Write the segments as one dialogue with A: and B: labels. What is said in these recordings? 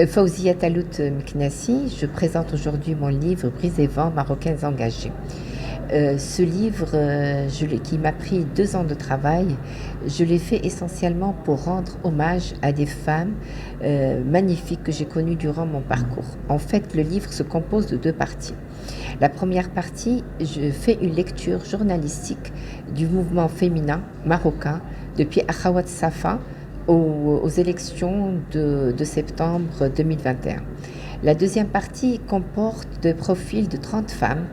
A: Fawzia Talout Mknassi, je présente aujourd'hui mon livre Brise et vent, Marocaines engagées. Ce livre, qui m'a pris 2 ans de travail, je l'ai fait essentiellement pour rendre hommage à des femmes magnifiques que j'ai connues durant mon parcours. En fait, le livre se compose de 2 parties. La première partie, je fais une lecture journalistique du mouvement féminin marocain depuis Akhawat Safa aux élections de septembre 2021. La deuxième partie comporte des profils de 30 femmes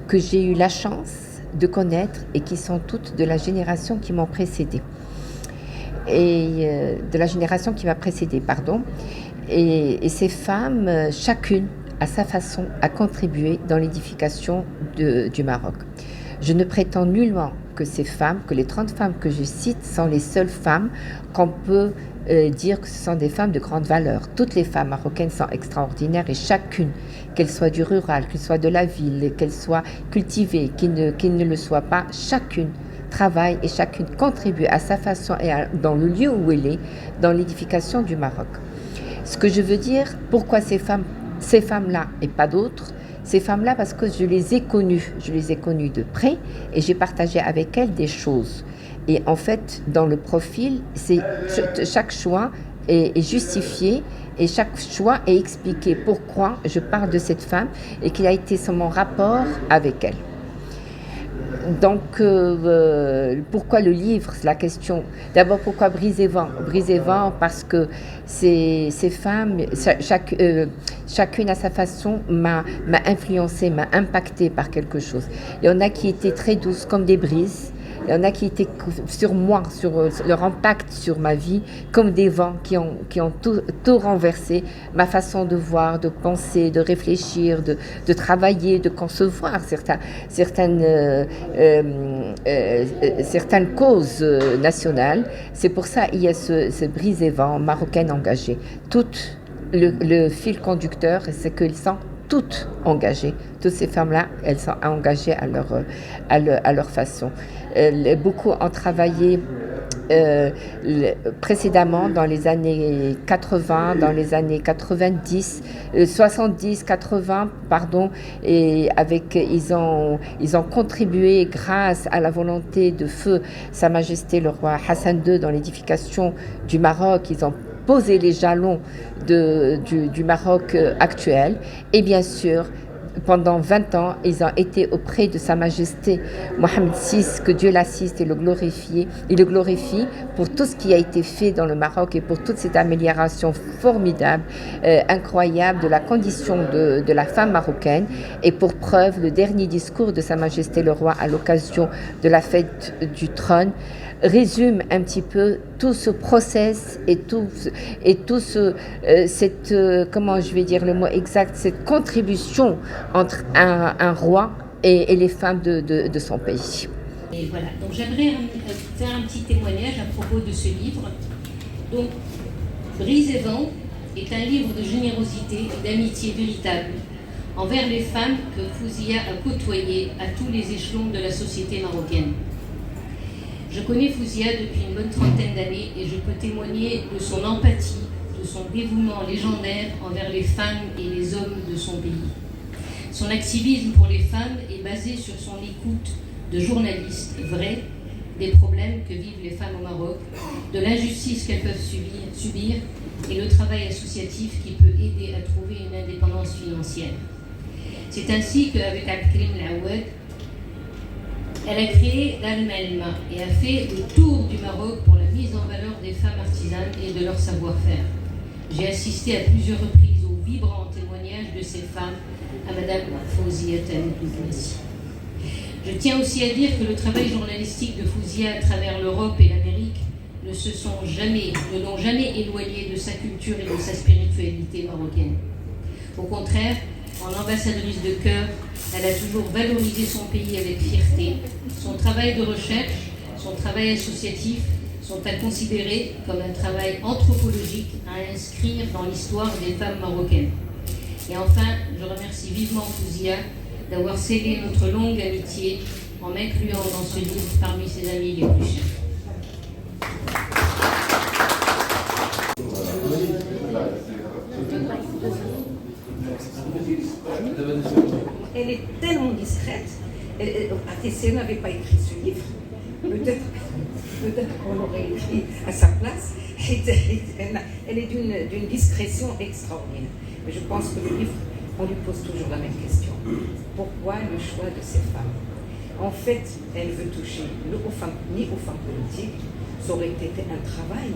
A: que j'ai eu la chance de connaître et qui sont toutes de la génération qui m'ont précédée. Et ces femmes, chacune à sa façon, a contribué dans l'édification du Maroc. Je ne prétends nullement que les 30 femmes que je cite sont les seules femmes qu'on peut dire que ce sont des femmes de grande valeur. Toutes les femmes marocaines sont extraordinaires et chacune, qu'elle soit du rural, qu'elle soit de la ville, qu'elle soit cultivée, qu'il ne le soit pas, chacune travaille et chacune contribue à sa façon et dans le lieu où elle est, dans l'édification du Maroc. Ce que je veux dire, pourquoi ces femmes-là et pas d'autres, ces femmes-là parce que je les ai connues de près et j'ai partagé avec elles des choses. Et en fait, dans le profil, chaque choix est justifié et chaque choix est expliqué pourquoi je parle de cette femme et quel a été mon rapport avec elle. Donc, pourquoi le livre? C'est la question. D'abord, pourquoi Brise et vent? Brise et vent parce que ces femmes, chacune à sa façon, m'a influencée, m'a impactée par quelque chose. Il y en a qui étaient très douces comme des brises. Il y en a qui étaient sur moi, sur leur impact sur ma vie, comme des vents qui ont tout renversé, ma façon de voir, de penser, de réfléchir, de travailler, de concevoir certaines causes nationales. C'est pour ça qu'il y a ce brise et vent marocaine engagée. Tout le fil conducteur, c'est qu'ils sont toutes engagées. Toutes ces femmes-là, elles sont engagées à leur façon. Beaucoup ont travaillé précédemment dans les années 80, dans les années 90, 70, 80, pardon, et ils ont contribué grâce à la volonté de feu Sa Majesté le roi Hassan II dans l'édification du Maroc. Ils ont posé les jalons du Maroc actuel et bien sûr pendant 20 ans, ils ont été auprès de Sa Majesté Mohamed VI, que Dieu l'assiste et le glorifie pour tout ce qui a été fait dans le Maroc et pour toute cette amélioration formidable, incroyable de la condition de la femme marocaine. Et pour preuve, le dernier discours de Sa Majesté le Roi à l'occasion de la fête du trône résume un petit peu tout ce process et comment je vais dire le mot exact, cette contribution entre un roi et les femmes de son pays.
B: Et voilà, donc j'aimerais faire un petit témoignage à propos de ce livre. Donc, Brise et vent est un livre de générosité et d'amitié véritable envers les femmes que Fawzia a côtoyées à tous les échelons de la société marocaine. Je connais Fawzia depuis une bonne trentaine d'années et je peux témoigner de son empathie, de son dévouement légendaire envers les femmes et les hommes de son pays. Son activisme pour les femmes est basé sur son écoute de journalistes vrais des problèmes que vivent les femmes au Maroc, de l'injustice qu'elles peuvent subir et le travail associatif qui peut aider à trouver une indépendance financière. C'est ainsi qu'avec Abdelkrim Laouad, elle a créé Dar el-Malma et a fait le tour du Maroc pour la mise en valeur des femmes artisanes et de leur savoir-faire. J'ai assisté à plusieurs reprises aux vibrants témoignages de ces femmes à Madame Fawzia Talout Mknassi. Je tiens aussi à dire que le travail journalistique de Fawzia à travers l'Europe et l'Amérique ne l'ont jamais éloigné de sa culture et de sa spiritualité marocaine. Au contraire, en ambassadrice de cœur, elle a toujours valorisé son pays avec fierté. Son travail de recherche, son travail associatif sont à considérer comme un travail anthropologique à inscrire dans l'histoire des femmes marocaines. Et enfin, je remercie vivement Fawzia d'avoir scellé notre longue amitié en m'incluant dans ce livre parmi ses amis les plus chers.
C: discrète. Si elle n'avait pas écrit ce livre, peut-être qu'on l'aurait écrit à sa place. Elle est d'une discrétion extraordinaire. Mais je pense que le livre, on lui pose toujours la même question. Pourquoi le choix de ces femmes? En fait, elle veut toucher ni aux femmes politiques. Ça aurait été un travail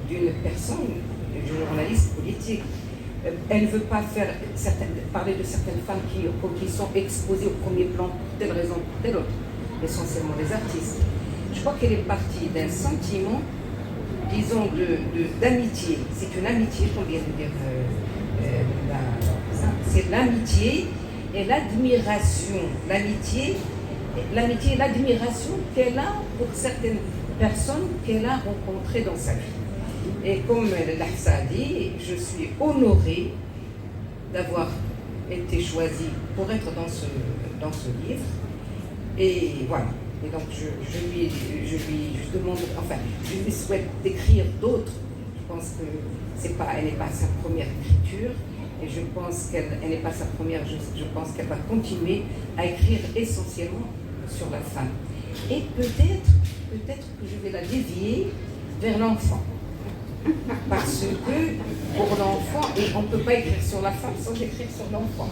C: d'une personne, d'une journaliste politique. Elle ne veut pas parler de certaines femmes qui sont exposées au premier plan pour telle raison, pour telle autre, essentiellement des artistes. Je crois qu'elle est partie d'un sentiment, disons, d'amitié. C'est une amitié, comme vient de dire c'est l'amitié et l'admiration. L'amitié et l'admiration qu'elle a pour certaines personnes qu'elle a rencontrées dans sa vie. Et comme Lahsa a dit, je suis honorée d'avoir été choisie pour être dans ce livre. Et voilà. Et donc je lui demande, enfin, je lui souhaite d'écrire d'autres. Je pense que elle n'est pas sa première écriture. Et je pense qu'elle n'est pas sa première, je pense qu'elle va continuer à écrire essentiellement sur la femme. Et peut-être que je vais la dévier vers l'enfant. Parce que pour l'enfant, et on ne peut pas écrire sur la femme sans écrire sur l'enfant.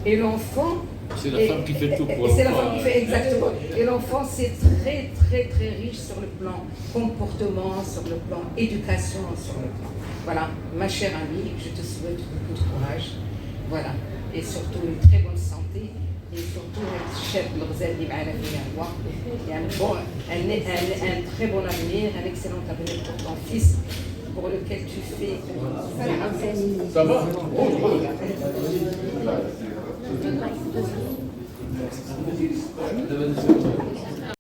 C: Et l'enfant...
D: C'est la femme qui fait tout pour l'enfant.
C: C'est la femme qui fait, exactement. Et l'enfant, c'est très, très, très riche sur le plan comportement, sur le plan éducation, sur le plan... Voilà, ma chère amie, je te souhaite beaucoup de courage. Voilà. Et surtout une très bonne santé. Et surtout, un très bon avenir, un excellent avenir pour ton fils, pour lequel tu fais...
D: Ça va?